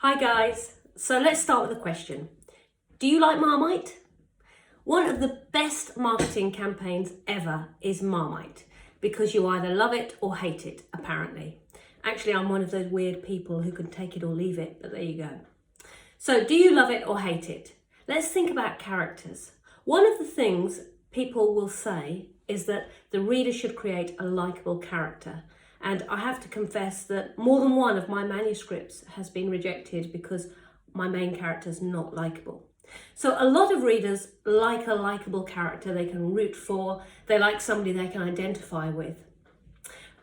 Hi guys, so let's start with a question. Do you like Marmite? One of the best marketing campaigns ever is Marmite, because you either love it or hate it, apparently. Actually, I'm one of those weird people who can take it or leave it, but there you go. So do you love it or hate it? Let's think about characters. One of the things people will say is that the reader should create a likeable character. And I have to confess that more than one of my manuscripts has been rejected because my main character is not likeable. So a lot of readers like a likeable character they can root for, they like somebody they can identify with.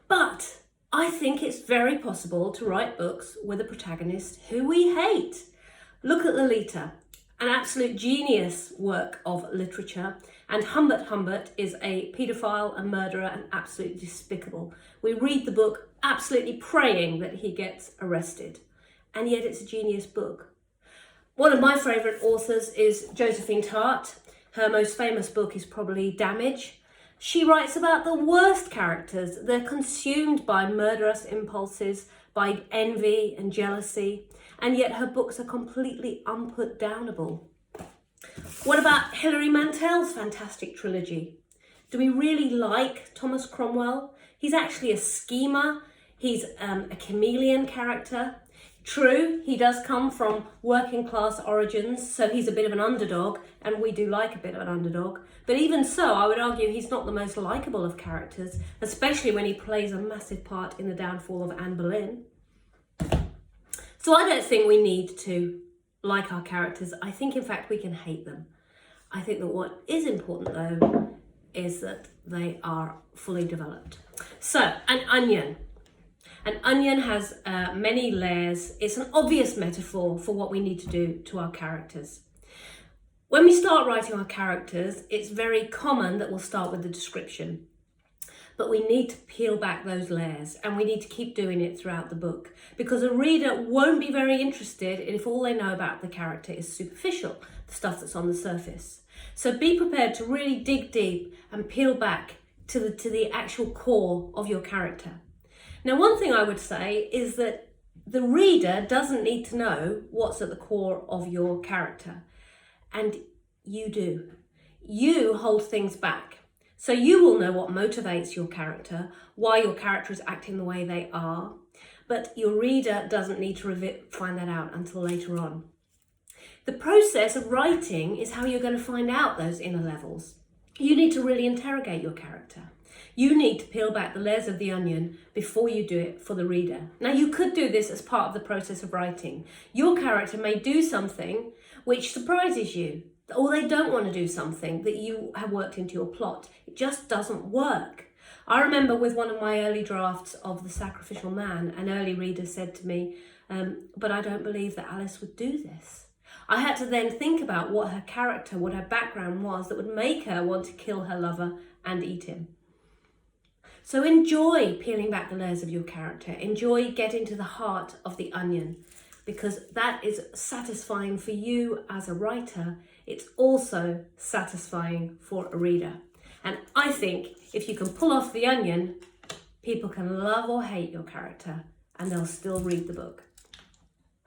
But I think it's very possible to write books with a protagonist who we hate. Look at Lolita, an absolute genius work of literature, and Humbert is a paedophile, a murderer, and absolutely despicable. We read the book absolutely praying that he gets arrested, and yet it's a genius book. One of my favourite authors is Josephine Tart. Her most famous book is probably Damage. She writes about the worst characters. They're consumed by murderous impulses, by envy and jealousy, and yet her books are completely unputdownable. What about Hilary Mantel's fantastic trilogy? Do we really like Thomas Cromwell? He's actually a schemer. He's a chameleon character. True, he does come from working class origins, so he's a bit of an underdog, and we do like a bit of an underdog. But even so, I would argue he's not the most likeable of characters, especially when he plays a massive part in the downfall of Anne Boleyn. So I don't think we need to like our characters. I think, in fact, we can hate them. I think that what is important, though, is that they are fully developed. So, an onion. An onion has many layers. It's an obvious metaphor for what we need to do to our characters. When we start writing our characters, it's very common that we'll start with the description. But we need to peel back those layers, and we need to keep doing it throughout the book, because a reader won't be very interested if all they know about the character is superficial, the stuff that's on the surface. So be prepared to really dig deep and peel back to the actual core of your character. Now, one thing I would say is that the reader doesn't need to know what's at the core of your character, and you do. You hold things back. So you will know what motivates your character, why your character is acting the way they are, but your reader doesn't need to find that out until later on. The process of writing is how you're going to find out those inner levels. You need to really interrogate your character. You need to peel back the layers of the onion before you do it for the reader. Now, you could do this as part of the process of writing. Your character may do something which surprises you, or they don't want to do something that you have worked into your plot. It just doesn't work. I remember with one of my early drafts of The Sacrificial Man, an early reader said to me, but I don't believe that Alice would do this. I had to then think about what her character, what her background was that would make her want to kill her lover and eat him. So enjoy peeling back the layers of your character. Enjoy getting to the heart of the onion, because that is satisfying for you as a writer. It's also satisfying for a reader. And I think if you can pull off the onion, people can love or hate your character, and they'll still read the book.